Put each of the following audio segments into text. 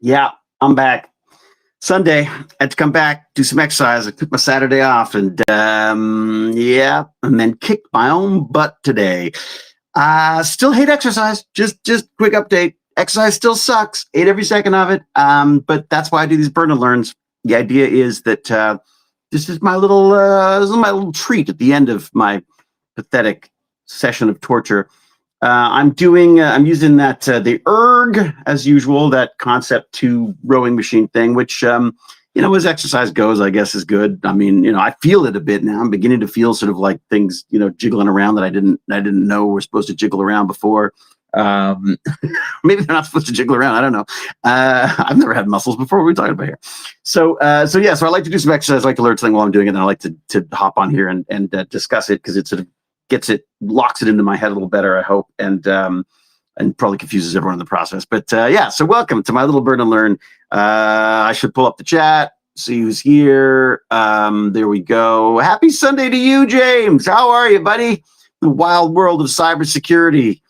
Yeah, I'm back. Sunday, I had to come back, do some exercise. I took my Saturday off and and then kicked my own butt today. Still hate exercise. Just quick update. Exercise still sucks. Ate every second of it. But that's why I do these burn and learns. The idea is that this is my little treat at the end of my pathetic session of torture. I'm using that the erg as usual, that Concept 2 rowing machine thing, which as exercise goes, I guess is good. I mean, I feel it a bit now. I'm beginning to feel sort of like things, jiggling around that I didn't know were supposed to jiggle around before. Maybe they're not supposed to jiggle around. I don't know. I've never had muscles before. What are we talking about here? So I like to do some exercise. I like to learn something while I'm doing it. And I like to hop on here and discuss it because it sort of locks it into my head a little better, I hope, and probably confuses everyone in the process. But so welcome to my little Burn and Learn. I should pull up the chat, see who's here. There we go. Happy Sunday to you, James. How are you, buddy? The wild world of cybersecurity.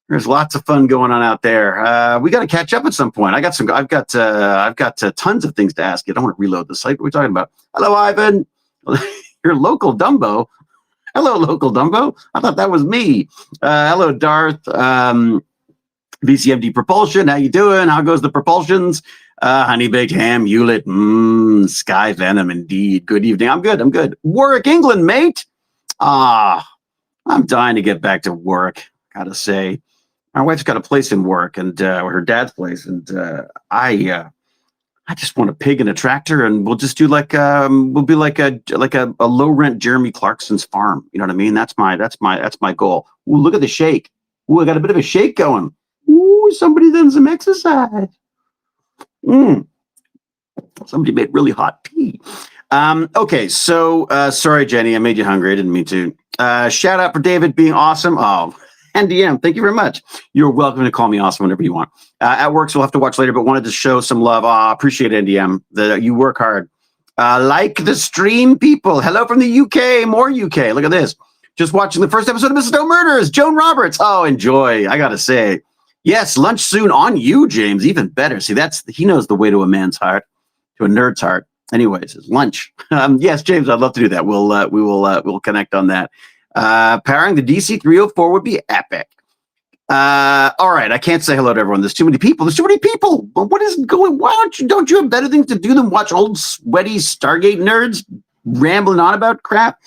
There's lots of fun going on out there. We got to catch up at some point. I've got tons of things to ask you. I don't want to reload the site. What are we talking about? Hello, Ivan. You're local Dumbo. Hello, local Dumbo. I thought that was me. Hello, Darth. VCMD Propulsion. How you doing? How goes the propulsions? Honey Baked Ham, Hewlett. Sky Venom, indeed. Good evening. I'm good. Warwick, England, mate. I'm dying to get back to work. Gotta say, my wife's got a place in work, and her dad's place, and I just want a pig and a tractor, and we'll just do like a low rent Jeremy Clarkson's farm. You know what I mean? That's my goal. Ooh, look at the shake. Ooh, I got a bit of a shake going. Ooh, somebody done some exercise. Somebody made really hot tea. Okay, so sorry, Jenny, I made you hungry. I didn't mean to. Shout out for David being awesome. Oh, NDM, thank you very much. You're welcome to call me awesome whenever you want. At work, so we'll have to watch later, but wanted to show some love. Appreciate it, NDM. You work hard. Like the stream, people. Hello from the UK, more UK. Look at this. Just watching the first episode of Mrs. No Murders. Joan Roberts. Oh, enjoy. I got to say. Yes, lunch soon on you, James. Even better. See, he knows the way to a man's heart, to a nerd's heart. Anyways, it's lunch. Yes, James, I'd love to do that. We'll connect on that. Powering the DC-304 would be epic. All right, I can't say hello to everyone. There's too many people. But what is going? Don't you have better things to do than watch old sweaty Stargate nerds rambling on about crap?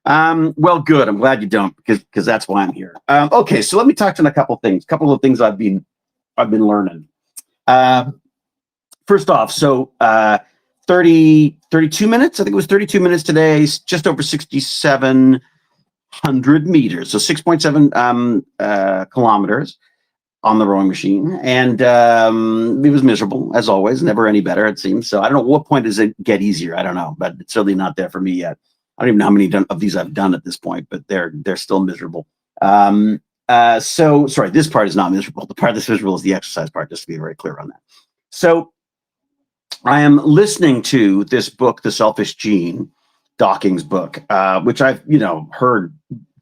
Well, good. I'm glad you don't, because that's why I'm here. Okay, so let me touch on a couple of things I've been learning. First off, so 32 minutes. I think it was 32 minutes today. Just over 6,700 meters, so 6.7 kilometers on the rowing machine, and it was miserable as always. Never any better, it seems. So I don't know what point does it get easier. I don't know, but it's certainly not there for me yet. I don't even know how many of these I've done at this point, but they're still miserable. So sorry, this part is not miserable. The part that's miserable is the exercise part. Just to be very clear on that. So I am listening to this book, The Selfish Gene, Dawking's book, which I've heard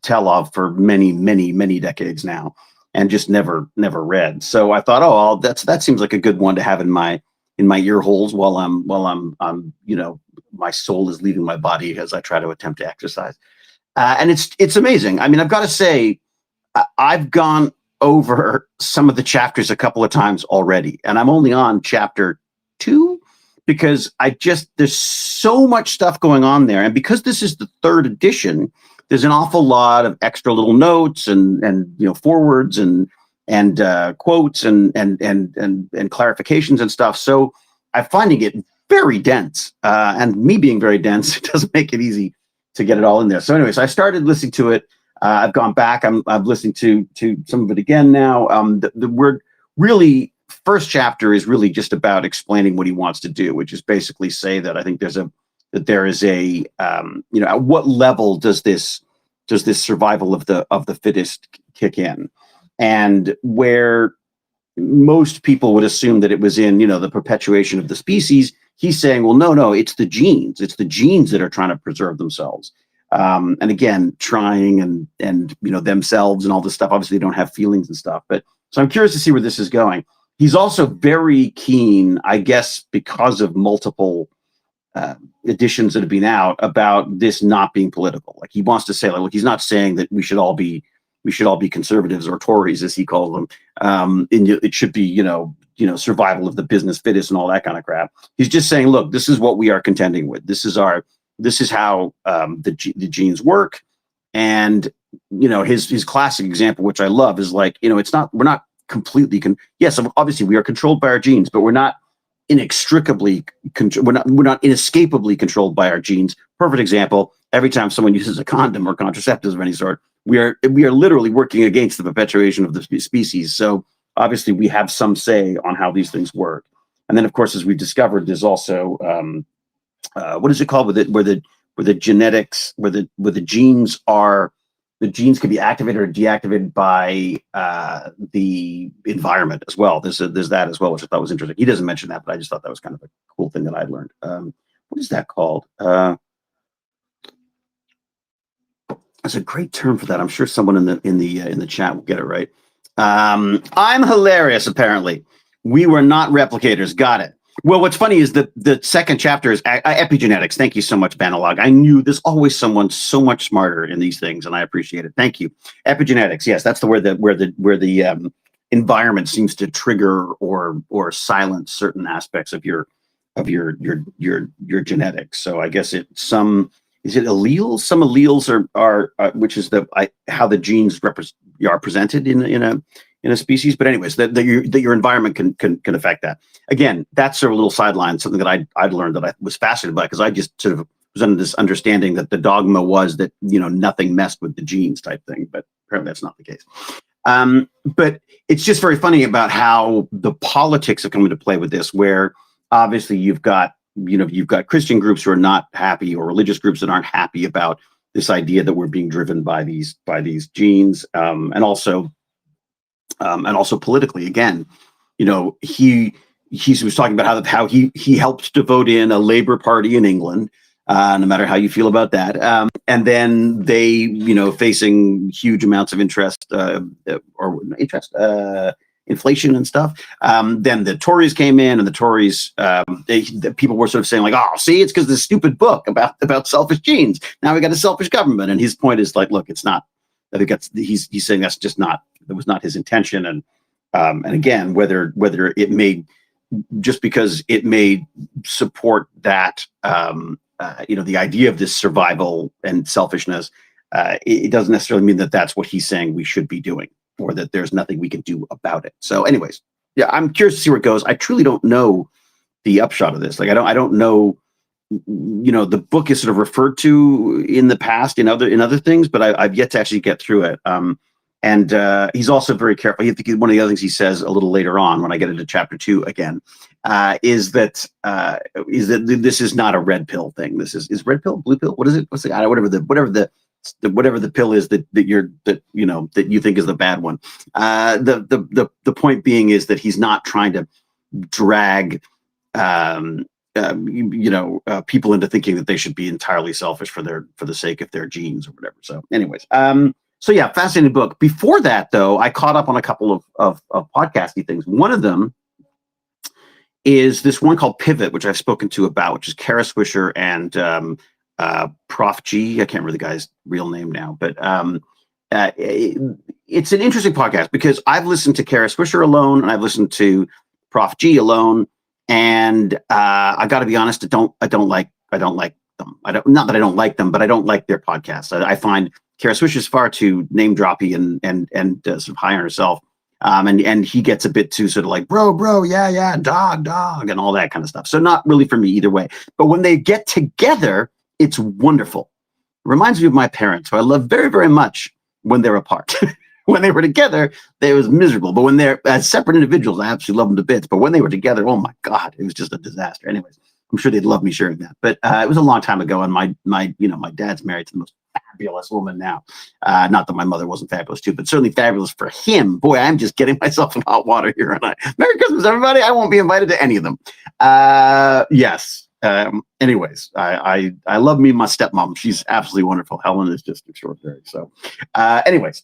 tell of for many, many, many decades now, and just never read. So I thought, that seems like a good one to have in my ear holes while I'm my soul is leaving my body as I try to attempt to exercise. And it's amazing. I mean, I've got to say, I've gone over some of the chapters a couple of times already, and I'm only on chapter 2 because there's so much stuff going on there. And because this is the 3rd edition, there's an awful lot of extra little notes and forwards and quotes and clarifications and stuff. So I'm finding it very dense, and me being very dense, it doesn't make it easy to get it all in there. So anyways, I started listening to it. I've gone back. I'm listening to some of it again now. The word really, first chapter is really just about explaining what he wants to do, which is basically say that I think there is a at what level does this survival of the fittest kick in, and where most people would assume that it was in the perpetuation of the species. He's saying, well, no, it's the genes. It's the genes that are trying to preserve themselves. And again, trying and themselves and all this stuff. Obviously, they don't have feelings and stuff. But so I'm curious to see where this is going. He's also very keen, I guess, because of multiple editions that have been out, about this not being political. Like, he wants to say, like, look, he's not saying that we should all be conservatives or Tories, as he calls them. And it should be, survival of the business fittest and all that kind of crap. He's just saying, look, this is what we are contending with. This is how the genes work. And his classic example, which I love, is like, we're not completely yes, obviously we are controlled by our genes, but we're not inextricably we're not inescapably controlled by our genes. Perfect example: every time someone uses a condom or contraceptives of any sort, we are literally working against the perpetuation of the species. So obviously we have some say on how these things work. And then, of course, as we've discovered, there's also what is it called, where the genetics, where the genes are, the genes can be activated or deactivated by the environment as well. There's that as well, which I thought was interesting. He doesn't mention that, but I just thought that was kind of a cool thing that I learned. What is that called? There's a great term for that. I'm sure someone in the chat will get it right. I'm hilarious. Apparently, we were not replicators. Got it. Well, what's funny is that the second chapter is epigenetics. Thank you so much, Banalog. I knew there's always someone so much smarter in these things, and I appreciate it. Thank you. Epigenetics. Yes, that's where the environment seems to trigger or silence certain aspects of your genetics. So I guess is it alleles? Some alleles are which is how the genes are presented in a species. But anyways, that your environment can affect that. Again, that's a little sideline, something that I'd learned that I was fascinated by, because I just sort of was under this understanding that the dogma was that nothing messed with the genes type thing, but apparently that's not the case. But it's just very funny about how the politics have come into play with this, where obviously you've got Christian groups who are not happy, or religious groups that aren't happy about this idea that we're being driven by these genes, and also politically. Again, he was talking about how he helped to vote in a Labour Party in England, no matter how you feel about that, and then they facing huge amounts of inflation and stuff. Then the Tories came in, and the Tories, the people were sort of saying, like, oh, see, it's because of this stupid book about selfish genes. Now we got a selfish government. And his point is, like, look, it's not. I think he's saying that's just not. That was not his intention. And again, whether it may, just because it may support that, the idea of this survival and selfishness, it doesn't necessarily mean that that's what he's saying we should be doing, or that there's nothing we can do about it. So anyways, yeah, I'm curious to see where it goes. I truly don't know the upshot of this. Like, I don't know, the book is sort of referred to in the past in other things, but I've yet to actually get through it. And he's also very careful. I think one of the other things he says a little later on, when I get into chapter 2 again, is that this is not a red pill thing. This is red pill, blue pill. What is it? Whatever the pill is that you think is the bad one. The point being is that he's not trying to drag people into thinking that they should be entirely selfish for the sake of their genes or whatever. So anyways, so yeah, fascinating book. Before that, though, I caught up on a couple of podcasty things. One of them is this one called Pivot, which I've spoken to about, which is Kara Swisher and Prof G. I can't remember the guy's real name now, but it's an interesting podcast, because I've listened to Kara Swisher alone, and I've listened to Prof G alone, and I got to be honest, I don't like them. Not that I don't like them, but I don't like their podcasts. I find Kara Swisher is far too name droppy and sort of high on herself. And he gets a bit too sort of like, bro, yeah, dog, and all that kind of stuff. So not really for me either way. But when they get together, it's wonderful. It reminds me of my parents, who I love very, very much when they're apart. When they were together, it was miserable. But when they're as separate individuals, I absolutely love them to bits. But when they were together, oh my God, it was just a disaster. Anyways, I'm sure they'd love me sharing that. But it was a long time ago, and my dad's married to the most fabulous woman now. Not that my mother wasn't fabulous too, but certainly fabulous for him. Boy, I'm just getting myself in hot water here. And Merry Christmas, everybody. I won't be invited to any of them. Yes. Anyways, I love me my stepmom. She's absolutely wonderful. Helen is just extraordinary. So anyways,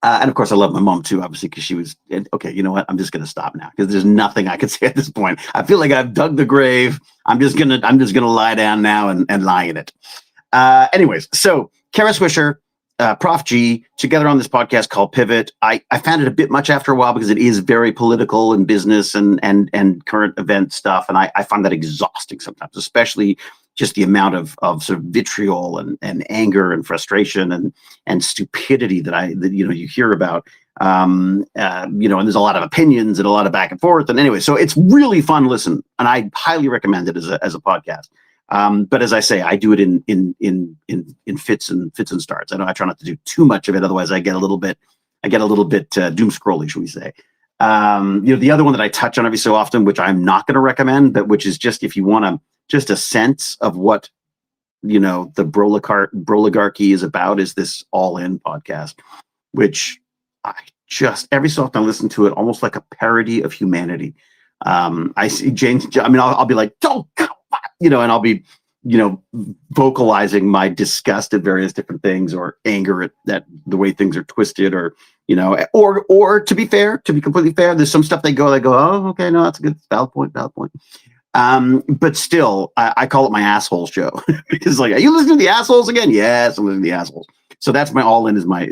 And of course, I love my mom too, obviously, because she was okay. You know what? I'm just going to stop now because there's nothing I can say at this point. I feel like I've dug the grave. I'm just gonna lie down now and lie in it. Anyways, so Kara Swisher, Prof G, together on this podcast called Pivot. I found it a bit much after a while because it is very political and business and current event stuff, and I find that exhausting sometimes, especially just the amount of sort of vitriol and anger and frustration and stupidity that you hear about. And there's a lot of opinions and a lot of back and forth. And anyway, so it's really fun to listen, and I highly recommend it as a podcast. But as I say, I do it in fits and starts. I try not to do too much of it, otherwise I get a little bit doom scrolly, shall we say? The other one that I touch on every so often, which I'm not going to recommend, but which is just if you want just a sense of what the broligarchy is about, is this All In podcast, which I just every so often I listen to it almost like a parody of humanity. I see James. I mean, I'll be like, don't, and I'll be, vocalizing my disgust at various different things or anger at that the way things are twisted, or to be completely fair, there's some stuff they go, oh, okay, no, that's a good valid point. But still, I call it my asshole show because are you listening to the assholes again? Yes, I'm listening to the assholes. So that's my All In is my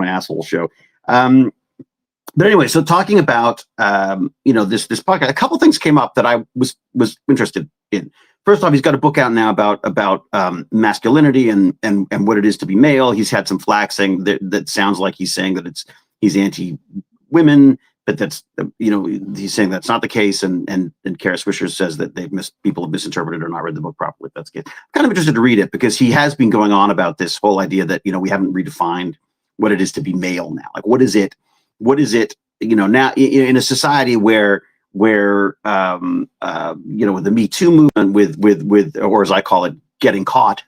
asshole show. But anyway, so talking about this podcast, a couple things came up that I was interested in. First off, he's got a book out now about masculinity and what it is to be male. He's had some flack saying that sounds like he's saying that he's anti-women, but that's he's saying that's not the case. And Kara Swisher says that people have misinterpreted or not read the book properly. That's good. I'm kind of interested to read it because he has been going on about this whole idea that we haven't redefined what it is to be male now. Like, what is it? Now in a society where with the Me Too movement, with or as I call it, getting caught,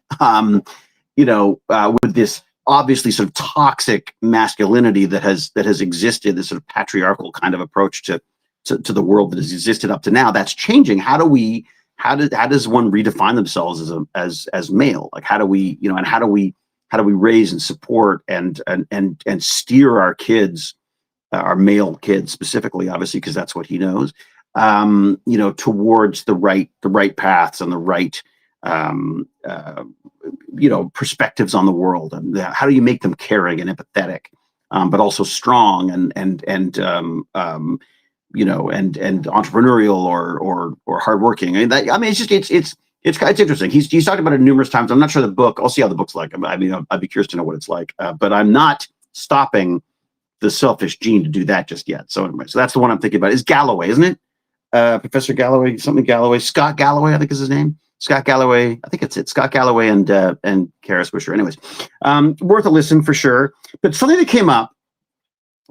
with this obviously sort of toxic masculinity that has existed, this sort of patriarchal kind of approach to the world that has existed up to now, that's changing. How does one redefine themselves as male? Like, how do we raise and support and steer our kids, our male kids specifically, obviously, because that's what he knows, towards the right paths and the right, perspectives on the world, and how do you make them caring and empathetic, but also strong and entrepreneurial or hardworking. It's interesting. He's talked about it numerous times. I'm not sure the book. I'll see how the book's like. I mean, I'd be curious to know what it's like. But I'm not stopping the selfish gene to do that just yet. So anyway, so that's the one I'm thinking about. Is Galloway, isn't it? Professor Galloway, something Galloway, Scott Galloway, I think is his name. Scott Galloway, I think it's it. Scott Galloway and Kara Swisher. Anyways, worth a listen for sure. But something that came up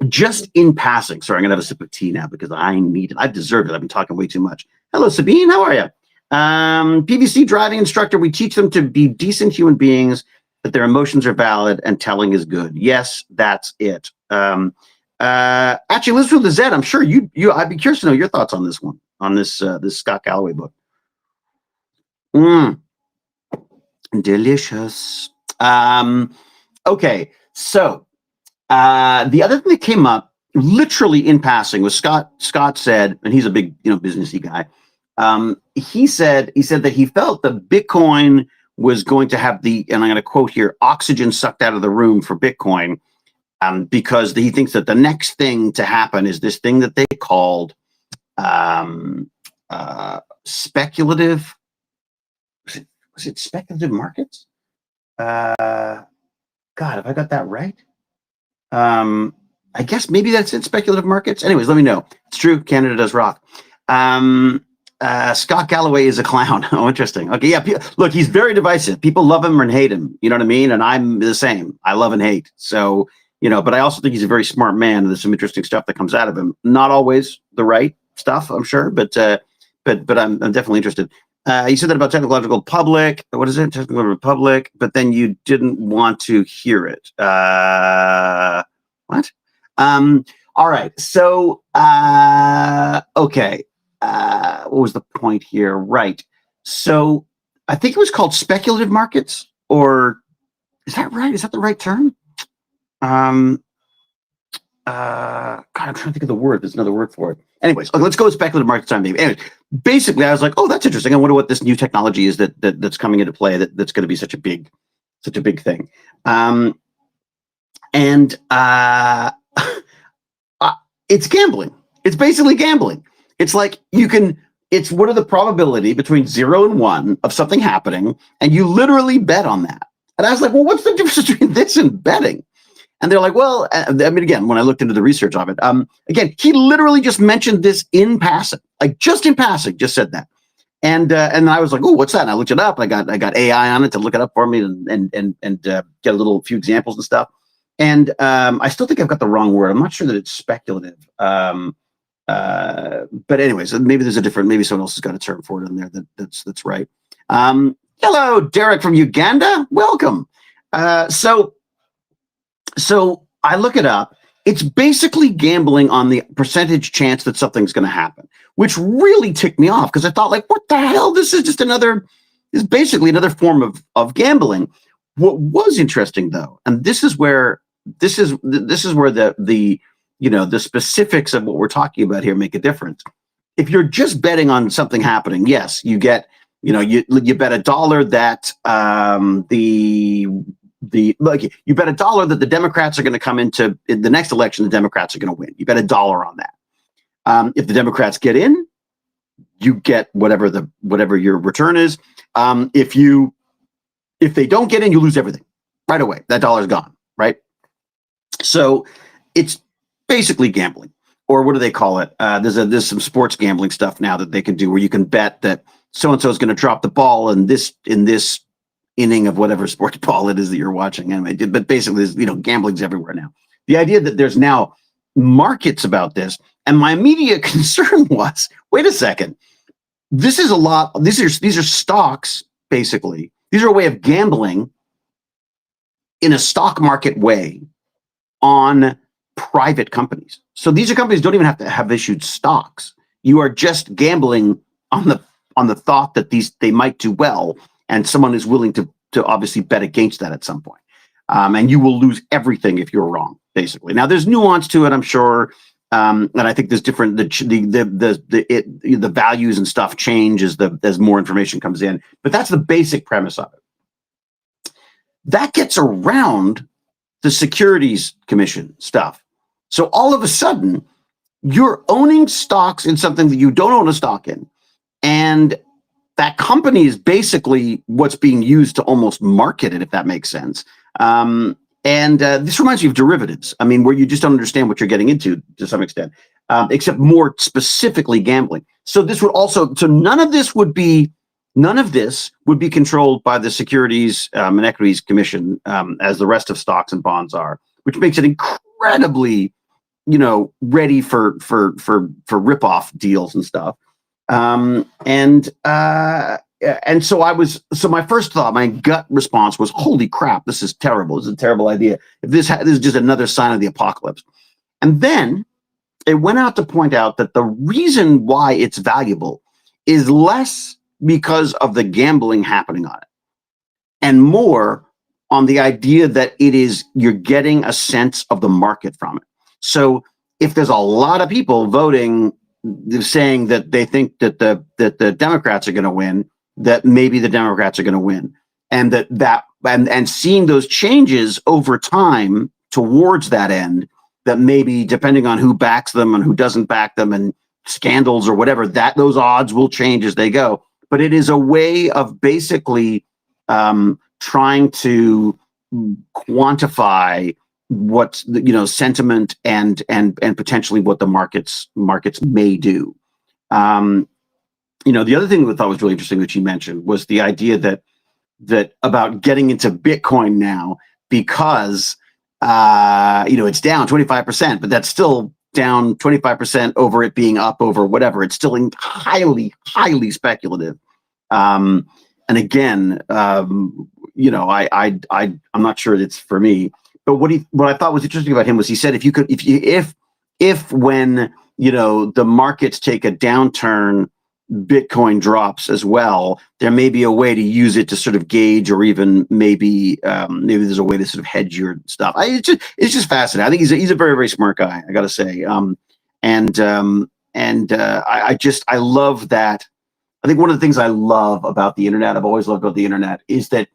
just in passing. Sorry, I'm gonna have a sip of tea now because I need it. I've deserved it. I've been talking way too much. Hello, Sabine. How are you? PVC driving instructor. We teach them to be decent human beings, that their emotions are valid and telling is good. Yes, that's it. Actually, Liz with the Z, I'm sure I'd be curious to know your thoughts on this one, on this Scott Galloway book. Delicious. Okay, so the other thing that came up literally in passing was Scott said, and he's a big businessy guy. He said that he felt that Bitcoin was going to have and I'm going to quote here, oxygen sucked out of the room for Bitcoin, because he thinks that the next thing to happen is this thing that they called speculative. Was it speculative markets? God, have I got that right? I guess maybe that's it. Speculative markets. Anyways, let me know. It's true. Canada does rock. Scott Galloway is a clown. Oh, interesting. Okay, yeah. Look, he's very divisive. People love him and hate him. You know what I mean? And I'm the same. I love and hate. So, but I also think he's a very smart man. And there's some interesting stuff that comes out of him. Not always the right stuff, I'm sure, but I'm definitely interested. You said that about Technological Republic. What is it? Technological Republic. But then you didn't want to hear it. What? All right. So, okay. What was the point here? Right. So I think it was called speculative markets, or is that right? Is that the right term? God, I'm trying to think of the word. There's another word for it. Anyways, okay, let's go with speculative market time. Anyways, basically, I was like, oh, that's interesting. I wonder what this new technology is that's coming into play that's going to be such a big thing. And it's gambling. It's basically gambling. It's like it's what are the probability between 0 and 1 of something happening, and you literally bet on that. And I was like, well, what's the difference between this and betting? And they're like, well, I mean, again, when I looked into the research of it, again, he literally just mentioned this in passing, like just in passing, just said that. And I was like, oh, what's that? And I looked it up. I got AI on it to look it up for me and get a few examples and stuff. And I still think I've got the wrong word. I'm not sure that it's speculative. But anyways, maybe there's maybe someone else has got a term for it in there that's right. Hello, Derek from Uganda. Welcome. So I look it up. It's basically gambling on the percentage chance that something's going to happen, which really ticked me off because I thought, like, what the hell? This is basically another form of gambling. What was interesting, though, and this is where the specifics of what we're talking about here make a difference. If you're just betting on something happening, yes, you get, you bet $1 that you bet $1 that the Democrats are going to come into in the next election. The Democrats are going to win. You bet $1 on that. If the Democrats get in, you get whatever your return is. If they don't get in, you lose everything right away. That $1's gone, right? So it's basically gambling, or what do they call it? There's some sports gambling stuff now that they can do where you can bet that so and so is going to drop the ball in this inning of whatever sports ball it is that you're watching. Anyway, but basically, gambling's everywhere now. The idea that there's now markets about this, and my immediate concern was, wait a second, this is a lot. These are stocks, basically. These are a way of gambling in a stock market way on private companies. So these are companies don't even have to have issued stocks. You are just gambling on the thought that they might do well, and someone is willing to obviously bet against that at some point. And you will lose everything if you're wrong, basically. Now there's nuance to it, I'm sure. And I think there's different the values and stuff change as more information comes in. But that's the basic premise of it. That gets around the Securities Commission stuff. So all of a sudden, you're owning stocks in something that you don't own a stock in, and that company is basically what's being used to almost market it, if that makes sense. And this reminds me of derivatives. I mean, where you just don't understand what you're getting into to some extent, except more specifically gambling. So none of this would be controlled by the Securities and Equities Commission, as the rest of stocks and bonds are, which makes it incredibly, ready for rip-off deals and stuff. And so my first thought, my gut response was, holy crap, this is terrible. This is a terrible idea. If this is just another sign of the apocalypse. And then it went out to point out that the reason why it's valuable is less because of the gambling happening on it, and more on the idea that you're getting a sense of the market from it. So if there's a lot of people voting, saying that they think that the Democrats are going to win, that maybe the Democrats are going to win, and and seeing those changes over time towards that end, that maybe depending on who backs them and who doesn't back them and scandals or whatever, that those odds will change as they go. But it is a way of basically trying to quantify what's sentiment and potentially what the markets may do. The other thing that I thought was really interesting that you mentioned was the idea that about getting into Bitcoin now, because it's down 25%, but that's still down 25% over it being up over whatever. It's still highly, highly speculative. And again, I'm not sure it's for me. But what I thought was interesting about him was he said if when the markets take a downturn Bitcoin drops as well, there may be a way to use it to sort of gauge, or even maybe there's a way to sort of hedge your stuff. It's just fascinating. I think he's a very, very smart guy, I got to say. I love that. I think one of the things I love about the internet, I've always loved about the internet, is that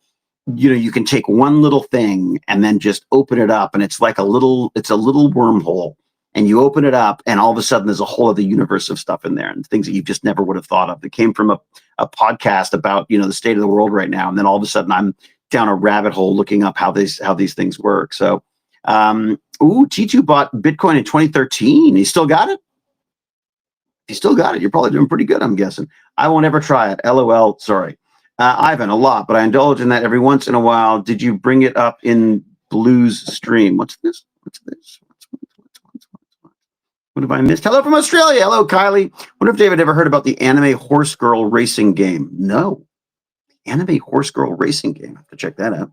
you can take one little thing and then just open it up, and it's a little wormhole. And you open it up, and all of a sudden there's a whole other universe of stuff in there, and things that you just never would have thought of that came from a podcast about the state of the world right now. And then all of a sudden I'm down a rabbit hole looking up how these things work. So, T2 bought Bitcoin in 2013. He still got it. He still got it. You're probably doing pretty good, I'm guessing. I won't ever try it. LOL. Sorry, Ivan. A lot, but I indulge in that every once in a while. Did you bring it up in Blue's stream? What's this? What have I missed? Hello from Australia. Hello, Kylie. Wonder if David ever heard about the anime horse girl racing game. No. Anime horse girl racing game. I have to check that out.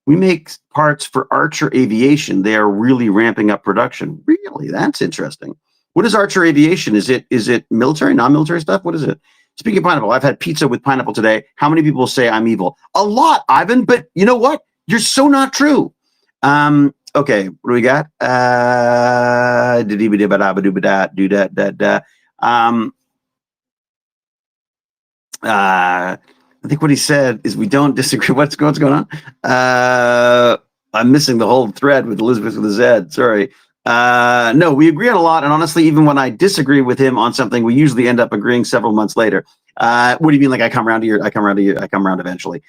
We make parts for Archer Aviation. They are really ramping up production. Really? That's interesting. What is Archer Aviation? Is it military, non-military stuff? What is it? Speaking of pineapple, I've had pizza with pineapple today. How many people say I'm evil? A lot, Ivan, but you know what? You're so not true. Okay, what do we got? I think what he said is we don't disagree. What's going on? I'm missing the whole thread with Elizabeth with a Z. Sorry. No, we agree on a lot, and honestly, even when I disagree with him on something, we usually end up agreeing several months later. What do you mean? Like I come around eventually.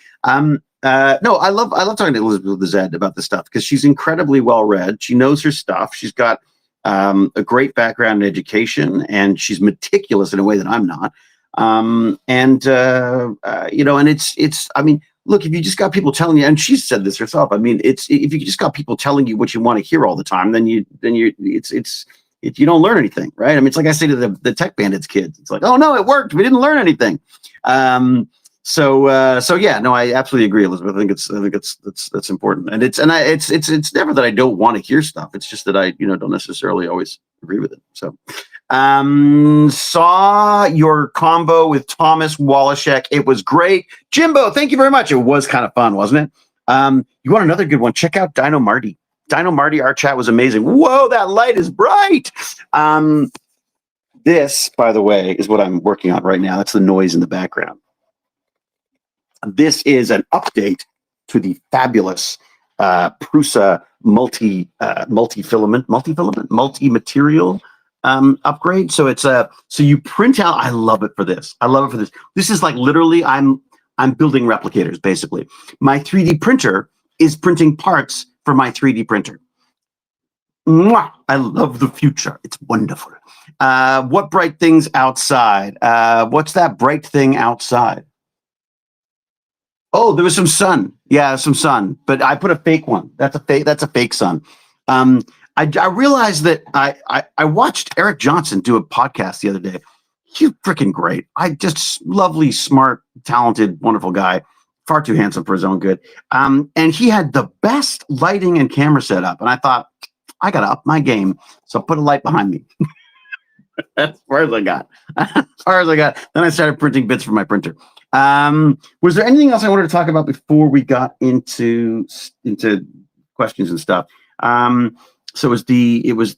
No, I love talking to Elizabeth with a Z about this stuff because she's incredibly well read. She knows her stuff. She's got a great background in education, and she's meticulous in a way that I'm not. And it's. I mean, look, if you just got people telling you, and she said this herself. I mean, if you just got people telling you what you want to hear all the time, then you don't learn anything, right? I mean, it's like I say to the Tech Bandits kids. It's like, oh no, it worked. We didn't learn anything. So yeah, no, I absolutely agree, Elizabeth. I think that's important, and it's never that I don't want to hear stuff. It's just that I don't necessarily always agree with it. So, saw your combo with Thomas Wallachek. It was great, Jimbo. Thank you very much. It was kind of fun, wasn't it? You want another good one? Check out Dino Marty. Dino Marty, our chat was amazing. Whoa, that light is bright. This, by the way, is what I'm working on right now. That's the noise in the background. This is an update to the fabulous Prusa multi-material upgrade. So it's so you print out. I love it for this. This is like literally I'm building replicators basically. My 3D printer is printing parts for my 3D printer. Mwah! I love the future. It's wonderful. What bright things outside? What's that bright thing outside? Oh, there was some sun. Yeah, some sun. But I put a fake one. That's a fake sun. I realized that I watched Eric Johnson do a podcast the other day. He's freaking great. Just lovely, smart, talented, wonderful guy. Far too handsome for his own good. And he had the best lighting and camera setup. And I thought, I got to up my game. So I put a light behind me. As far as I got. Then I started printing bits from my printer. Was there anything else I wanted to talk about before we got into questions and stuff? So it was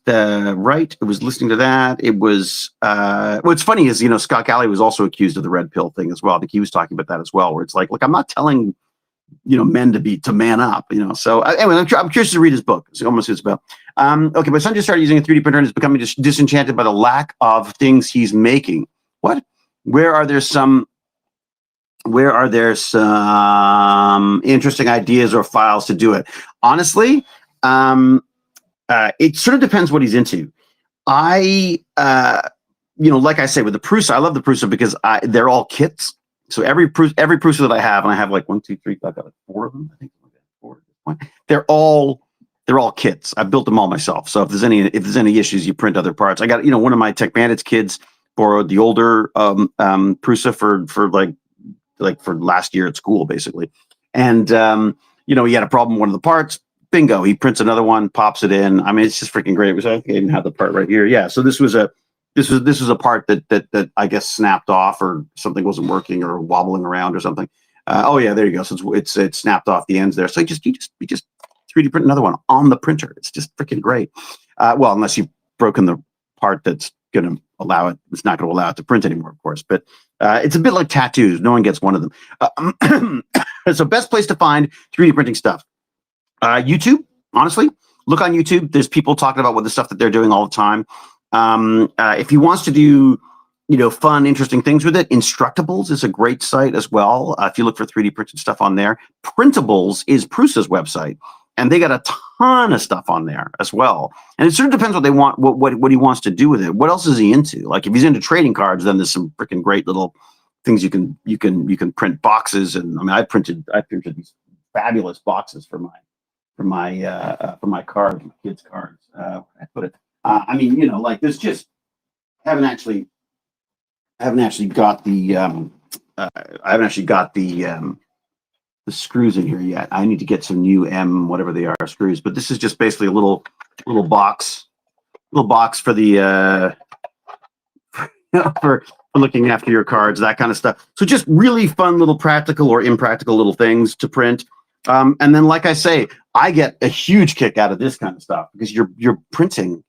listening to that. It was what's funny is Scott Galley was also accused of the red pill thing as well. I think he was talking about that as well, where it's like, look, I'm not telling men to man up, So anyway, I'm curious to read his book. It's almost it's about. Okay, my son just started using a 3D printer and is becoming disenchanted by the lack of things he's making. What? Where are there some interesting ideas or files to do it? Honestly, it sort of depends what he's into. Like I say with the Prusa, I love the Prusa because they're all kits. So every Prusa that I have, and I have like 1, 2, 3, I've got like 4 of them. I think I've got 4 at this point. They're all kits. I built them all myself. So if there's any issues, you print other parts. I got one of my Tech Bandits kids borrowed the older Prusa for last year at school, basically. And, he had a problem with one of the parts. Bingo. He prints another one, pops it in. I mean, it's just freaking great. It was, I even have the part right here. Yeah. So this was This was a part that I guess snapped off, or something wasn't working, or wobbling around or something. Oh yeah, there you go. So it's snapped off the ends there. So you just 3D print another one on the printer. It's just freaking great. Well, unless you've broken the part that's going to allow it. It's not going to allow it to print anymore, of course. But it's a bit like tattoos. No one gets one of them. So best place to find 3D printing stuff. YouTube, honestly. Look on YouTube. There's people talking about what the stuff that they're doing all the time. If he wants to do, fun, interesting things with it, Instructables is a great site as well. If you look for 3D printed stuff on there, Printables is Prusa's website, and they got a ton of stuff on there as well. And it sort of depends what they want, what he wants to do with it. What else is he into? Like if he's into trading cards, then there's some freaking great little things you can print boxes. And I mean, I printed these fabulous boxes for my cards, my kids' cards. I put it. I mean, like there's just haven't actually got the the screws in here yet. I need to get some new whatever they are screws. But this is just basically a little box for the for looking after your cards, that kind of stuff. So just really fun little practical or impractical little things to print. And then, like I say, I get a huge kick out of this kind of stuff because you're printing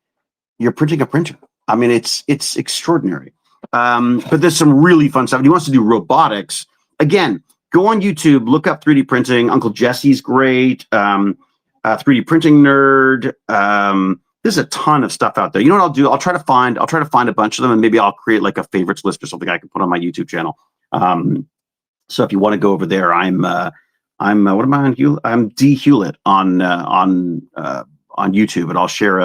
a printer. I mean, it's extraordinary. But there's some really fun stuff. If he wants to do robotics, again, go on YouTube, look up 3D printing. Uncle Jesse's great. 3D printing nerd. There's a ton of stuff out there. You know what I'll do? I'll try to find a bunch of them, and maybe I'll create like a favorites list or something I can put on my YouTube channel. So if you want to go over there, I'm what am I on Hewlett? I'm D Hewlett on YouTube, and I'll share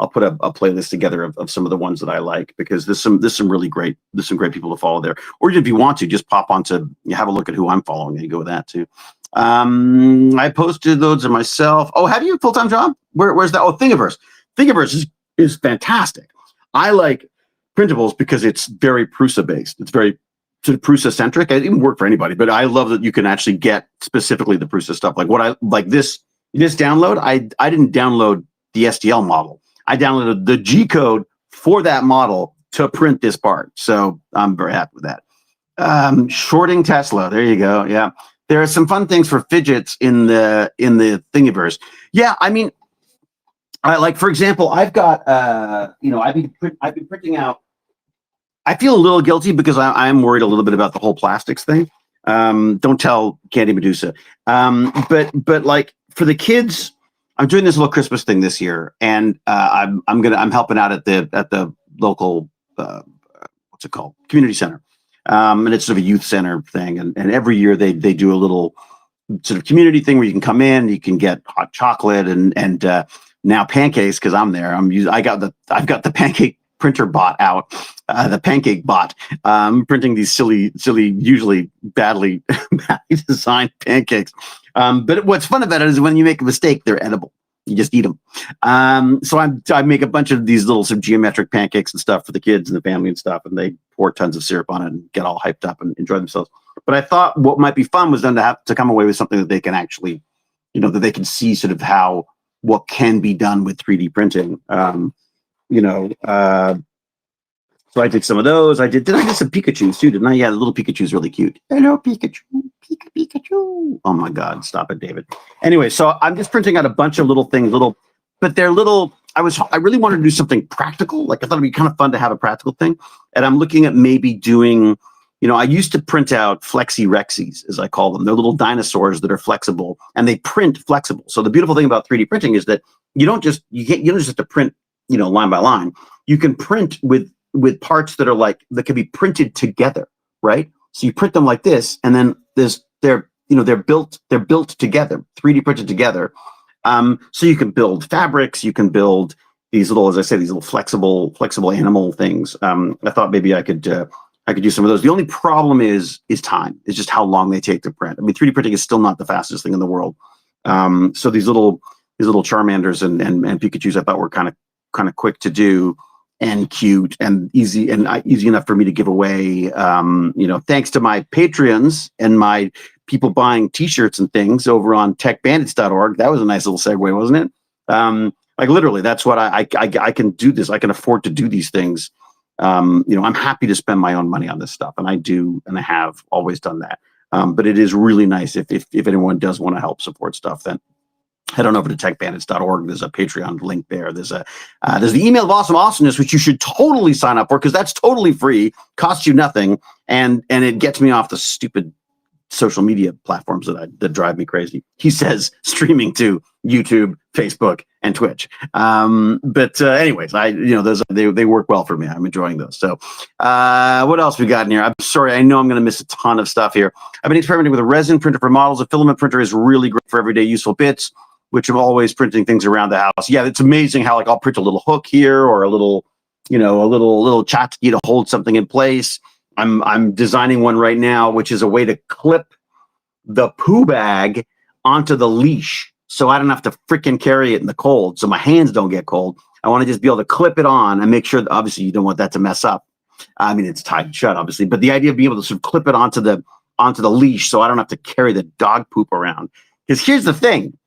I'll put a playlist together of some of the ones that I like, because there's some great people to follow there. Or if you want to, just pop onto, have a look at who I'm following and go with that too. I posted those of myself. Oh, have you a full-time job? Where's that? Oh, Thingiverse. Thingiverse is fantastic. I like Printables because it's very Prusa based. It's very sort of Prusa centric. It didn't work for anybody, but I love that you can actually get specifically the Prusa stuff. Like what I like this download. I didn't download the STL model. I downloaded the G code for that model to print this part. So I'm very happy with that. Shorting Tesla. There you go. Yeah. There are some fun things for fidgets in the Thingiverse. Yeah. I mean, like, for example, I've got, I've been printing out. I feel a little guilty because I'm worried a little bit about the whole plastics thing. Don't tell Candy Medusa. But like for the kids, I'm doing this little Christmas thing this year, and I'm helping out at the local what's it called, community center, and it's sort of a youth center thing, and every year they do a little sort of community thing where you can come in, you can get hot chocolate and now pancakes, because I'm there. I've got the pancake printer bot out, the pancake bot, printing these silly, usually badly designed pancakes. But what's fun about it is when you make a mistake, they're edible. You just eat them. So I make a bunch of these little sort of geometric pancakes and stuff for the kids and the family and stuff, and they pour tons of syrup on it and get all hyped up and enjoy themselves. But I thought what might be fun was then to have to come away with something that they can actually, that they can see sort of what can be done with 3D printing. So I did some of those. I did some Pikachus too, didn't I? Yeah, the little Pikachu's really cute. Hello, Pikachu. Pikachu. Oh my God, stop it, David. Anyway, so I'm just printing out a bunch of little things, but they're little. I really wanted to do something practical. Like I thought it'd be kind of fun to have a practical thing. And I'm looking at maybe doing, I used to print out Flexi Rexies, as I call them. They're little dinosaurs that are flexible, and they print flexible. So the beautiful thing about 3D printing is that you don't just have to print, line by line. You can print with parts that can be printed together, right? So you print them like this, and then they're built together, 3D printed together. So you can build fabrics, you can build these little, as I say, these little flexible animal things. I thought maybe I could do some of those. The only problem is time. It's just how long they take to print. I mean, 3D printing is still not the fastest thing in the world. So these little Charmanders and Pikachus I thought were kind of quick to do, and cute and easy enough for me to give away. Thanks to my Patreons and my people buying T-shirts and things over on techbandits.org. That was a nice little segue, wasn't it? Like literally, that's what I can do this. I can afford to do these things. I'm happy to spend my own money on this stuff, and I do, and I have always done that. But it is really nice if anyone does want to help support stuff, then head on over to techbandits.org. There's a Patreon link there. There's the email of awesome awesomeness, which you should totally sign up for because that's totally free, costs you nothing, and it gets me off the stupid social media platforms that drive me crazy. He says streaming to YouTube, Facebook, and Twitch. But anyways, those they work well for me. I'm enjoying those. So what else we got in here? I'm sorry, I know I'm going to miss a ton of stuff here. I've been experimenting with a resin printer for models. A filament printer is really great for everyday useful bits, which I'm always printing things around the house. Yeah, it's amazing how I'll print a little hook here or a little tchotchke to hold something in place. I'm designing one right now, which is a way to clip the poo bag onto the leash so I don't have to freaking carry it in the cold, so my hands don't get cold. I want to just be able to clip it on and make sure that obviously you don't want that to mess up. I mean, it's tied shut, obviously, but the idea of being able to sort of clip it onto the leash so I don't have to carry the dog poop around. Because here's the thing.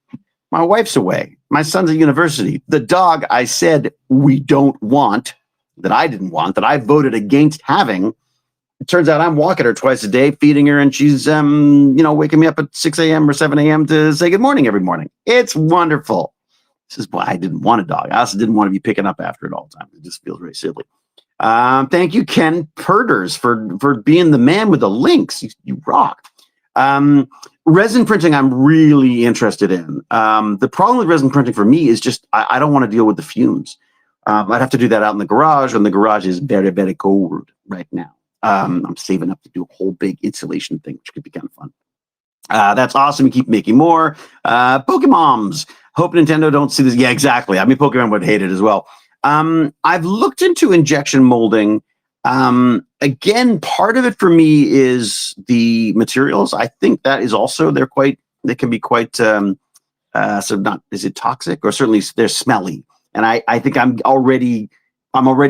My wife's away. My son's at university. The dog I said we don't want, that I didn't want, that I voted against having, it turns out I'm walking her twice a day, feeding her, and she's, waking me up at 6 a.m. or 7 a.m. to say good morning every morning. It's wonderful. This is why I didn't want a dog. I also didn't want to be picking up after it all the time. It just feels very silly. Thank you, Ken Perders, for being the man with the links. You rock. Resin printing, I'm really interested in. The problem with resin printing for me is just I don't want to deal with the fumes. I'd have to do that out in the garage, and the garage is very, very cold right now. I'm saving up to do a whole big installation thing, which could be kind of fun. That's awesome. You keep making more. Pokemoms. Hope Nintendo don't see this. Yeah, exactly. I mean, Pokemon would hate it as well. I've looked into injection molding. Again, part of it for me is the materials. I think that is also, they can be quite, is it toxic? Or certainly they're smelly. And I think I'm already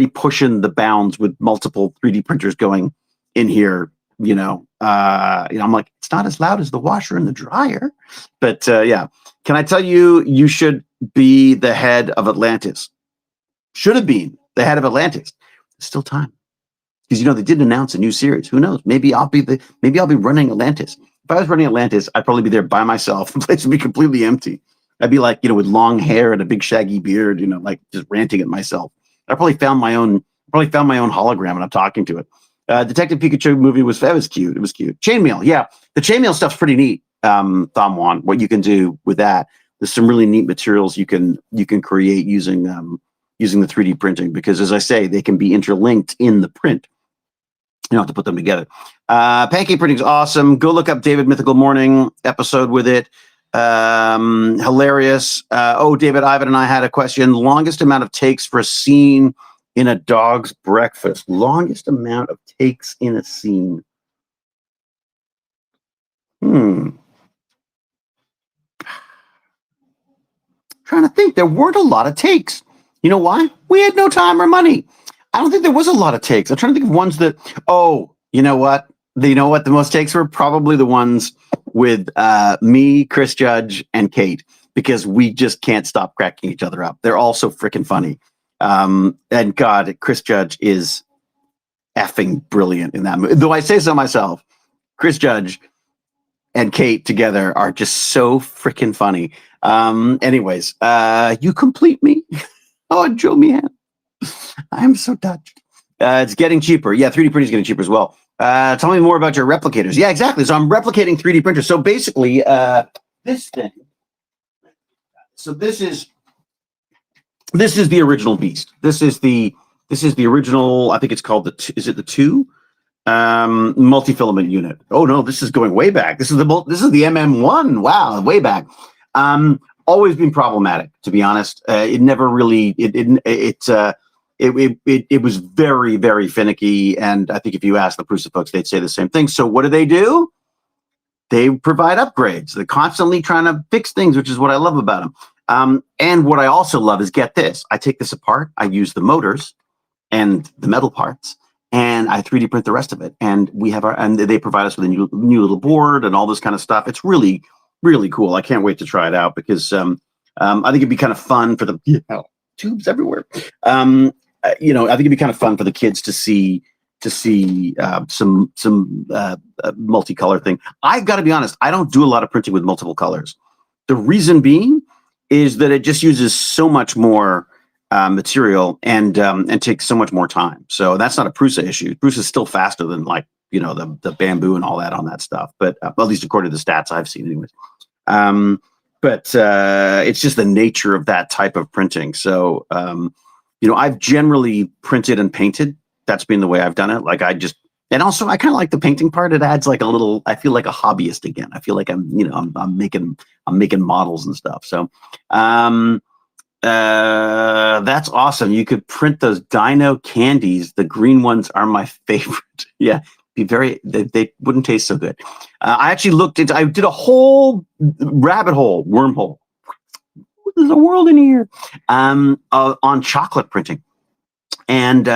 pushing the bounds with multiple 3D printers going in here. I'm like, it's not as loud as the washer and the dryer, but yeah. Can I tell you, you should be the head of Atlantis? Should have been the head of Atlantis. There's still time, because they did announce a new series. Who knows? Maybe I'll be running Atlantis. If I was running Atlantis, I'd probably be there by myself. The place would be completely empty. I'd be like, with long hair and a big shaggy beard, like just ranting at myself. I probably found my own hologram and I'm talking to it. Detective Pikachu movie was cute. It was cute. Chainmail, yeah, the chainmail stuff's pretty neat. Thamwan, what you can do with that? There's some really neat materials you can create using the 3D printing, because as I say, they can be interlinked in the print. You don't have to put them together. Pancake printing's awesome. Go look up David Mythical Morning episode with it. Hilarious. David, Ivan and I had a question. Longest amount of takes for a scene in a dog's breakfast. Longest amount of takes in a scene. Trying to think. There weren't a lot of takes. You know why? We had no time or money. I don't think there was a lot of takes. I'm trying to think of ones that, you know what? The most takes were probably the ones with me, Chris Judge, and Kate, because we just can't stop cracking each other up. They're all so freaking funny. And God, Chris Judge is effing brilliant in that movie. Though I say so myself, Chris Judge and Kate together are just so freaking funny. Anyways, you complete me. Oh, Joe Meehan. I'm so touched. It's getting cheaper. Yeah, 3D printing is getting cheaper as well. Tell me more about your replicators. Yeah, exactly. So I'm replicating 3D printers. So basically, this thing. So this is the original beast. This is the original. I think it's called the 2 multi-filament unit. Oh no, this is going way back. This is the MM1. Wow, way back. Always been problematic, to be honest. It never really. It was very, very finicky, and I think if you ask the Prusa folks, they'd say the same thing. So what do? They provide upgrades. They're constantly trying to fix things, which is what I love about them. And what I also love is, get this, I take this apart, I use the motors and the metal parts, and I 3D print the rest of it. And they provide us with a new little board and all this kind of stuff. It's really, really cool. I can't wait to try it out, because I think it'd be kind of fun for the tubes everywhere. I think it'd be kind of fun for the kids to see some multicolor thing. I've got to be honest, I don't do a lot of printing with multiple colors. The reason being is that it just uses so much more material and takes so much more time. So that's not a Prusa issue. Prusa is still faster than the bamboo and all that on that stuff, but at least according to the stats I've seen anyways. But it's just the nature of that type of printing. So, I've generally printed and painted. That's been the way I've done it. And also I kind of like the painting part. It adds like a little, I feel like a hobbyist again. I feel like I'm making models and stuff. So, that's awesome. You could print those dino candies. The green ones are my favorite. Yeah. They wouldn't taste so good. I did a whole rabbit hole, wormhole. There's a world in here on chocolate printing. And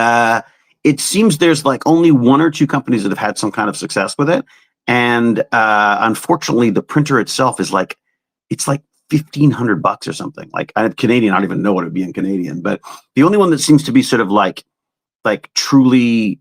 it seems there's like only one or two companies that have had some kind of success with it. And unfortunately, the printer itself is it's like $1,500 or something. Like I'm Canadian, I don't even know what it would be in Canadian, but the only one that seems to be sort of like truly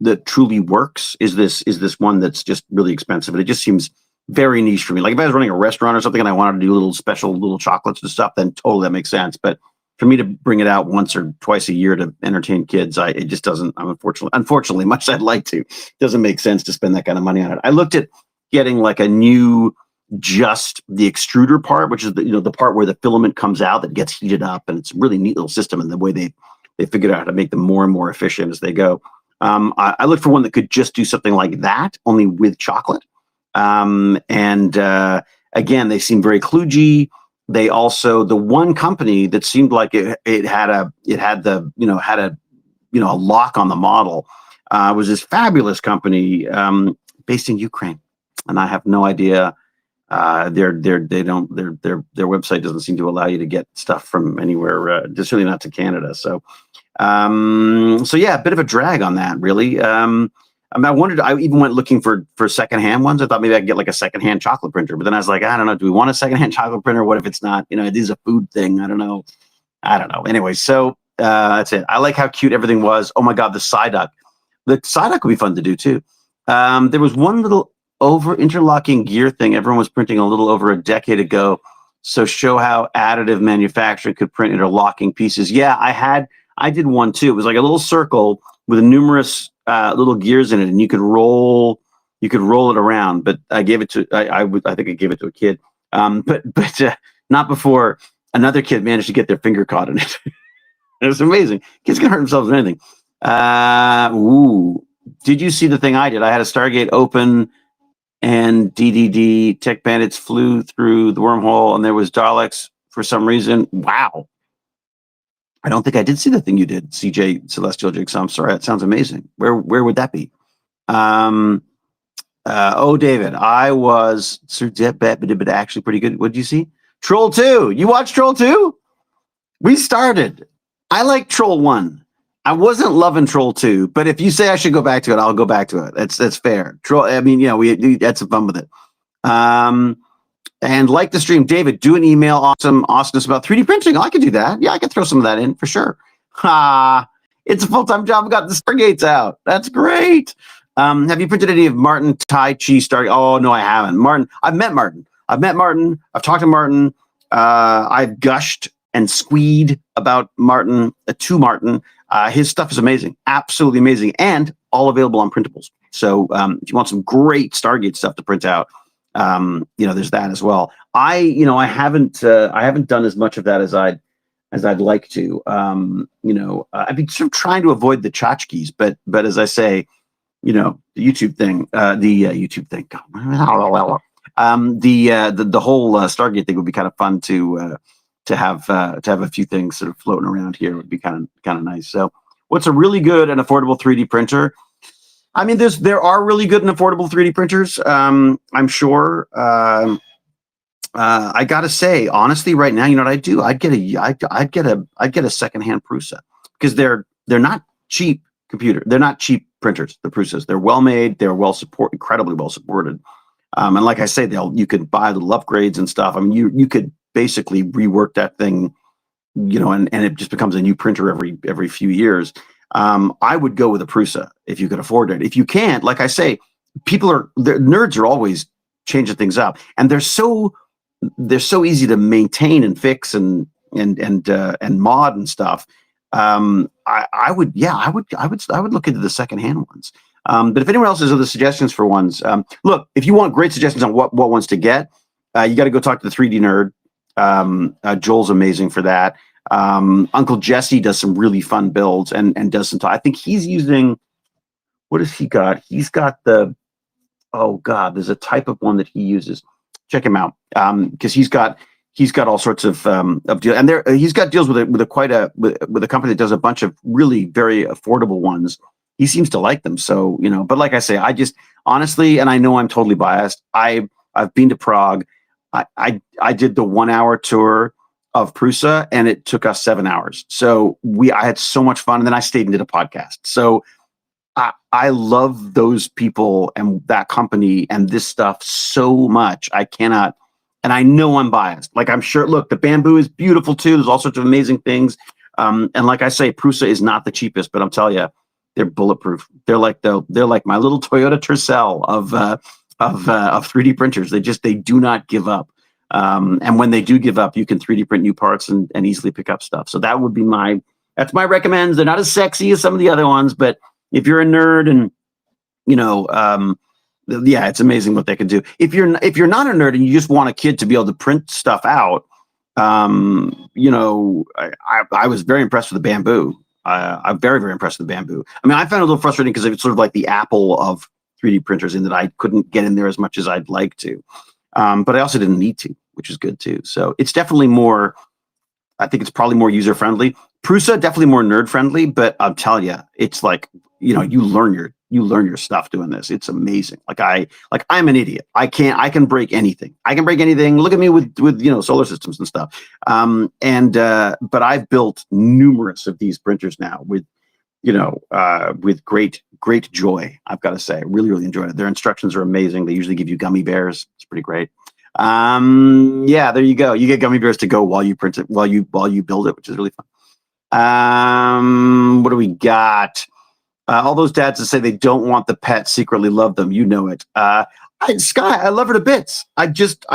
works is this one that's just really expensive. And it just seems very niche for me. Like if I was running a restaurant or something and I wanted to do little chocolates and stuff, then totally that makes sense. But for me to bring it out once or twice a year to entertain kids, it just doesn't. Unfortunately, much as I'd like to, it doesn't make sense to spend that kind of money on it. I looked at getting like a new, just the extruder part, which is the part where the filament comes out that gets heated up, and it's a really neat little system. And the way they figured out how to make them more and more efficient as they go. I looked for one that could just do something like that, only with chocolate. Again, they seem very kludgy. They also, the one company that seemed like it had a lock on the model was this fabulous company based in Ukraine, and I have no idea. Their website doesn't seem to allow you to get stuff from anywhere, certainly not to Canada. So yeah, a bit of a drag on that, really. I even went looking for secondhand ones. I thought maybe I could get like a secondhand chocolate printer, but then I was like, I don't know. Do we want a secondhand chocolate printer? What if it's not? It is a food thing. I don't know. Anyway, so that's it. I like how cute everything was. Oh my God, the Psyduck. The Psyduck would be fun to do too. There was one little over interlocking gear thing everyone was printing a little over a decade ago. So show how additive manufacturing could print interlocking pieces. Yeah, I did one too. It was like a little circle with numerous little gears in it, and you could roll it around. But I gave it to I think I gave it to a kid. But not before another kid managed to get their finger caught in it. It was amazing. Kids can hurt themselves with anything. Did you see the thing I did? I had a Stargate open, and DDD Tech Bandits flew through the wormhole, and there was Daleks for some reason. Wow. I don't think I did see the thing you did, CJ Celestial Jigsaw. I'm sorry. That sounds amazing. Where would that be? David, I was actually pretty good. What did you see? Troll 2. You watched Troll 2? We started. I like Troll 1. I wasn't loving Troll 2, but if you say I should go back to it, I'll go back to it. That's fair. Troll. I mean, we had some fun with it. And like the stream, David, do an email awesomeness about 3D printing. Oh, I could do that. Yeah, I could throw some of that in for sure. It's a full-time job. I've got the Stargates out. That's great. Have you printed any of Martin Tai Chi Stargate? Oh, no, I haven't. Martin, I've met Martin. I've talked to Martin. I've gushed and squeed about Martin, to Martin. His stuff is amazing. Absolutely amazing. And all available on printables. So if you want some great Stargate stuff to print out, there's that as well. I haven't done as much of that as I'd like to. I've been sort of trying to avoid the tchotchkes, but as I say, the YouTube thing, YouTube thing, the whole Stargate thing would be kind of fun to have a few things sort of floating around here. Would be kind of nice. So what's a really good and affordable 3D printer? I mean, there are really good and affordable 3D printers. I'm sure. I gotta say, honestly, right now, you know what I'd do? I'd get a secondhand Prusa, because they're not cheap They're not cheap printers. The Prusas, they're well made. They're incredibly well supported. And like I say, you could buy little upgrades and stuff. I mean, you could basically rework that thing, and it just becomes a new printer every few years. I would go with a Prusa if you could afford it. If you can't, like I say, nerds are always changing things up, and they're so easy to maintain and fix and mod and stuff. I would look into the secondhand ones. But if anyone else has other suggestions for ones, look, if you want great suggestions on what ones to get, you got to go talk to the 3D Nerd. Joel's amazing for that. Uncle Jesse does some really fun builds and does some. I think he's using. What has he got? He's got oh God, there's a type of one that he uses. Check him out, because he's got all sorts of deals, and he's got deals with a company that does a bunch of really very affordable ones. He seems to like them, so But like I say, I just honestly, and I know I'm totally biased. I've been to Prague. I did the 1 hour tour of Prusa, and it took us 7 hours. So I had so much fun, and then I stayed and did a podcast. So I love those people and that company and this stuff so much. I cannot, and I know I'm biased. Like, I'm sure, look, the bamboo is beautiful too. There's all sorts of amazing things. And like I say, Prusa is not the cheapest, but I'm telling you, they're bulletproof. They're like my little Toyota Tercel of 3D printers. They do not give up. And when they do give up, you can 3D print new parts and easily pick up stuff. So that would be that's my recommends. They're not as sexy as some of the other ones, but if you're a nerd and, yeah, it's amazing what they can do. If you're not a nerd and you just want a kid to be able to print stuff out, I was very impressed with the bamboo. I'm very, very impressed with the bamboo. I mean, I found it a little frustrating because it's sort of like the Apple of 3D printers, in that I couldn't get in there as much as I'd like to. But I also didn't need to, which is good too. So it's definitely I think it's probably more user-friendly. Prusa, definitely more nerd-friendly, but I'm telling you, it's like, you learn your stuff doing this. It's amazing. I'm an idiot. I can break anything. Look at me with solar systems and stuff. But I've built numerous of these printers now with great joy. I've got to say, really, really enjoyed it. Their instructions are amazing. They usually give you gummy bears. It's pretty great. Yeah, there you go. You get gummy bears to go while you print it, while you build it, which is really fun. What do we got? All those dads that say they don't want the pet secretly love them. You know it. Sky, I love her to bits. I just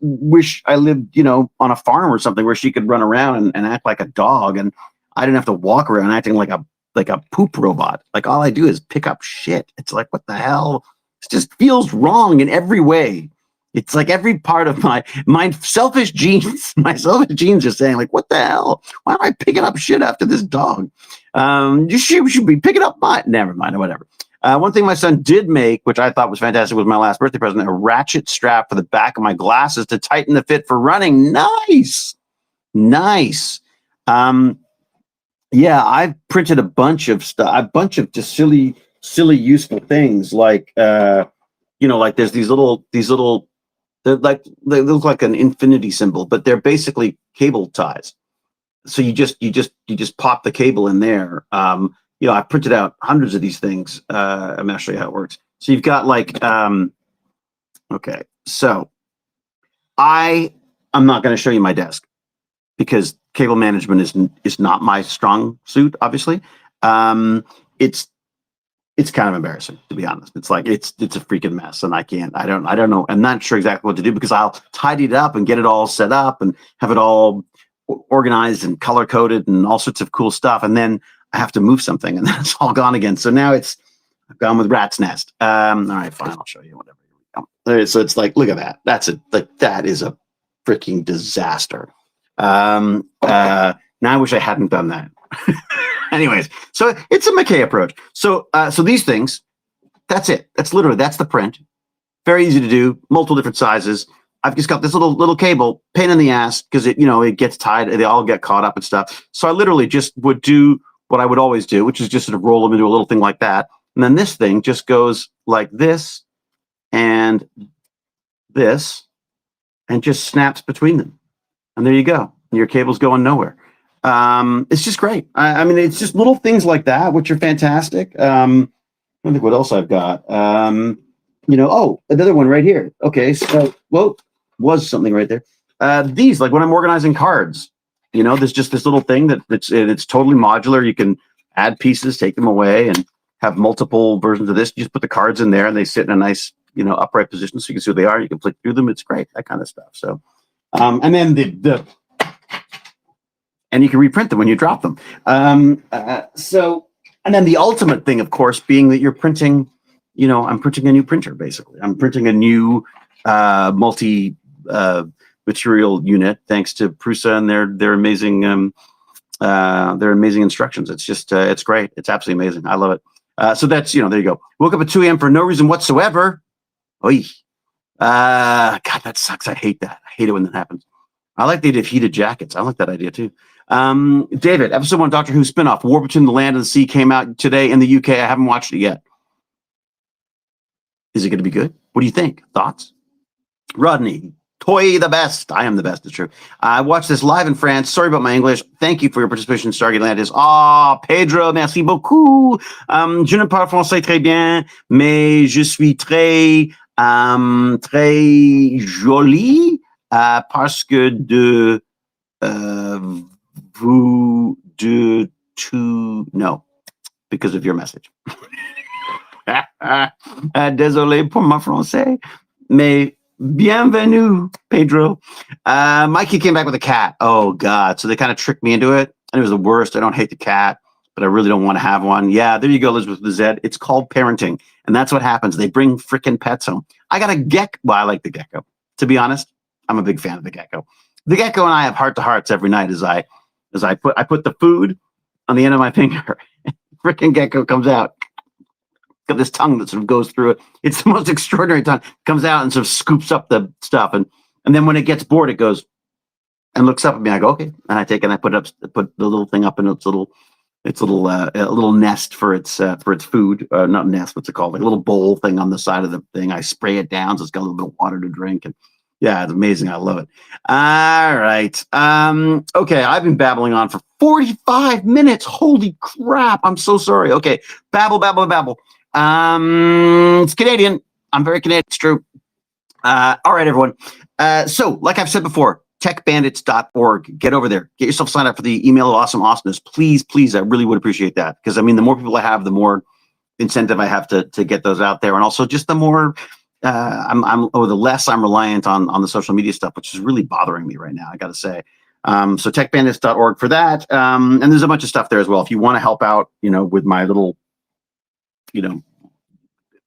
wish I lived, on a farm or something where she could run around and act like a dog, and I didn't have to walk around acting like a poop robot. Like, all I do is pick up shit. It's like, what the hell? It just feels wrong in every way. It's like every part of my selfish genes, are saying, like, what the hell? Why am I picking up shit after this dog? You should be picking up mine. Never mind, or whatever. One thing my son did make, which I thought was fantastic, was my last birthday present, a ratchet strap for the back of my glasses to tighten the fit for running. Nice. Yeah, I've printed a bunch of stuff, just silly useful things, like like there's these little they look like an infinity symbol, but they're basically cable ties. So you just pop the cable in there. I printed out hundreds of these things. I'm going to show you how it works. So you've got okay. So I'm not going to show you my desk because cable management is not my strong suit, obviously. It's kind of embarrassing, to be honest. It's like it's a freaking mess, and I don't know. I'm not sure exactly what to do, because I'll tidy it up and get it all set up and have it all organized and color coded and all sorts of cool stuff, and then I have to move something, and then it's all gone again. So now I've gone with rat's nest. All right, fine, I'll show you whatever. So it's like, look at that. That is a freaking disaster. Now I wish I hadn't done that. Anyways, so it's a McKay approach. So these things, that's it. That's the print. Very easy to do, multiple different sizes. I've just got this little cable, pain in the ass, because it gets tied. They all get caught up and stuff. So I literally just would do what I would always do, which is just sort of roll them into a little thing like that. And then this thing just goes like this and this, and just snaps between them. And there you go. Your cable's going nowhere. It's just great. I mean, it's just little things like that, which are fantastic. I don't think what else I've got. Oh, another one right here. Okay, so, was something right there. These, like when I'm organizing cards, there's just this little thing it's totally modular. You can add pieces, take them away, and have multiple versions of this. You just put the cards in there, and they sit in a nice, upright position, so you can see what they are. You can flick through them. It's great, that kind of stuff. So, and then and you can reprint them when you drop them. And then the ultimate thing, of course, being that you're printing. I'm printing a new printer. Basically, I'm printing a new multi material unit, thanks to Prusa and their amazing instructions. It's just it's great. It's absolutely amazing. I love it. So that's there you go. Woke up at 2 a.m. for no reason whatsoever. Oy. God, that sucks. I hate that. I hate it when that happens. I like the idea of heated jackets. I like that idea too. David, episode 1 Doctor Who spinoff, War Between the Land and the Sea, came out today in the UK. I haven't watched it yet. Is it going to be good? What do you think? Thoughts? Rodney, Toy the best. I am the best, it's true. I watched this live in France. Sorry about my English. Thank you for your participation in Stargate Atlantis. Pedro, merci beaucoup. Je ne parle français très bien, mais je suis très jolie parce que because of your message. Désolé pour mon français, mais bienvenue, Pedro. Mikey came back with a cat. Oh, God. So they kind of tricked me into it. And it was the worst. I don't hate the cat, but I really don't want to have one. Yeah, there you go, Elizabeth with the Z. It's called parenting. And that's what happens. They bring freaking pets home. I got a gecko. Well, I like the gecko. To be honest, I'm a big fan of the gecko. The gecko and I have heart-to-hearts every night as I put the food on the end of my finger. Freaking gecko comes out. Got this tongue that sort of goes through it. It's the most extraordinary tongue. Comes out and sort of scoops up the stuff, and then when it gets bored, it goes and looks up at me. I go, okay, and I take it and I put the little thing up in its little nest for its food. Not nest, what's it called? Like a little bowl thing on the side of the thing. I spray it down so it's got a little bit of water to drink, and yeah, it's amazing. I love it. All right. Okay, I've been babbling on for 45 minutes. Holy crap! I'm so sorry. Okay, babble. It's Canadian. I'm very Canadian. It's true. All right, everyone. So, like I've said before, techbandits.org. Get over there. Get yourself signed up for the email of awesomeness. Please. I really would appreciate that, because I mean, the more people I have, the more incentive I have to get those out there, and also just the more the less I'm reliant on the social media stuff, which is really bothering me right now, I got to say. So techbandits.org for that. And there's a bunch of stuff there as well. If you want to help out, with my little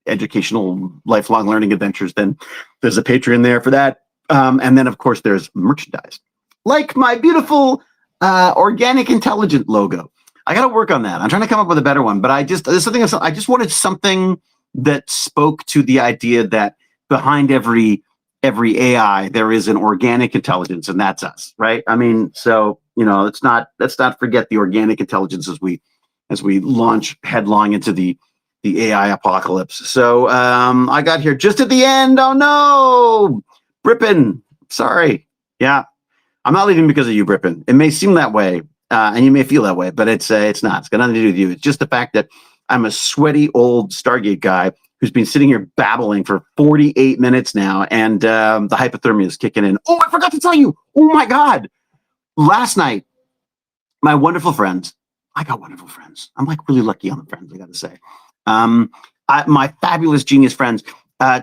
educational lifelong learning adventures, then there's a Patreon there for that. And then of course there's merchandise, like my beautiful organic intelligent logo. I got to work on that. I'm trying to come up with a better one, but I just wanted something that spoke to the idea that behind every AI there is an organic intelligence, and that's us, right? I mean, so let's not forget the organic intelligence as we launch headlong into the AI apocalypse. So I got here just at the end. Oh no, Brippin. Sorry. Yeah, I'm not leaving because of you, Brippin. It may seem that way, and you may feel that way, but it's not. It's got nothing to do with you. It's just the fact that I'm a sweaty old Stargate guy who's been sitting here babbling for 48 minutes now, and the hypothermia is kicking in. Oh, I forgot to tell you. Oh my God. Last night, my wonderful friends. I got wonderful friends. I'm like really lucky on the friends, I got to say. My fabulous genius friends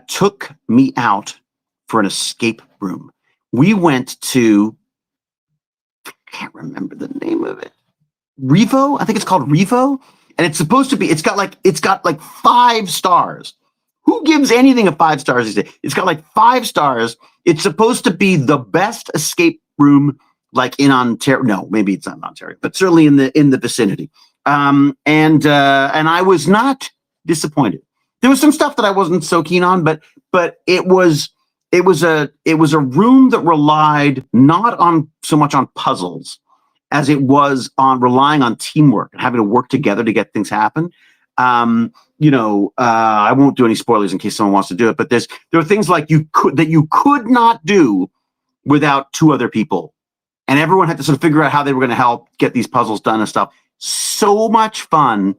took me out for an escape room. We went to, I can't remember the name of it. Revo? I think it's called Revo. And it's supposed to be, it's got like 5 stars. Who gives anything a 5 stars these days? It's got like 5 stars. It's supposed to be the best escape room, like in Ontario. No, maybe it's not in Ontario, but certainly in the vicinity. And I was not disappointed. There was some stuff that I wasn't so keen on, but it was a room that relied not on so much on puzzles as it was on relying on teamwork and having to work together to get things happen. I won't do any spoilers in case someone wants to do it, but there are things like you could not do without 2 other people, and everyone had to sort of figure out how they were going to help get these puzzles done and stuff. So much fun,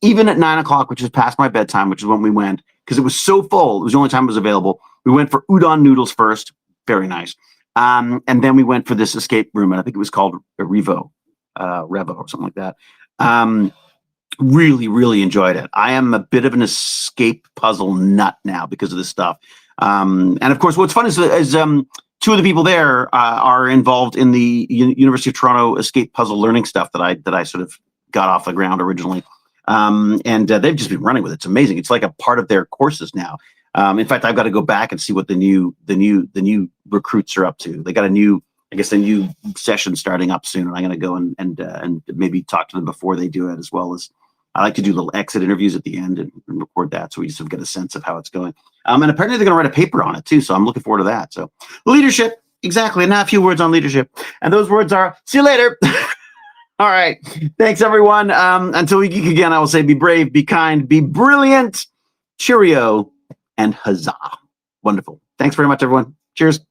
even at 9 o'clock, which is past my bedtime, which is when we went, because it was so full. It was the only time it was available. We went for udon noodles first. Very nice. And then we went for this escape room, and I think it was called Revo or something like that. Really, really enjoyed it. I am a bit of an escape puzzle nut now because of this stuff. And of course, what's fun is two of the people there are involved in the University of Toronto escape puzzle learning stuff that I sort of got off the ground originally. And they've just been running with it. It's amazing. It's like a part of their courses now. In fact, I've got to go back and see what the new recruits are up to. They got a new session starting up soon, and I'm going to go and maybe talk to them before they do it, as well as I like to do little exit interviews at the end and record that, so we sort of get a sense of how it's going. And apparently they're going to write a paper on it too, so I'm looking forward to that. So leadership, exactly. And now a few words on leadership, and those words are see you later. All right, thanks everyone. Until we geek again, I will say be brave, be kind, be brilliant, cheerio, and huzzah. Wonderful. Thanks very much, everyone. Cheers.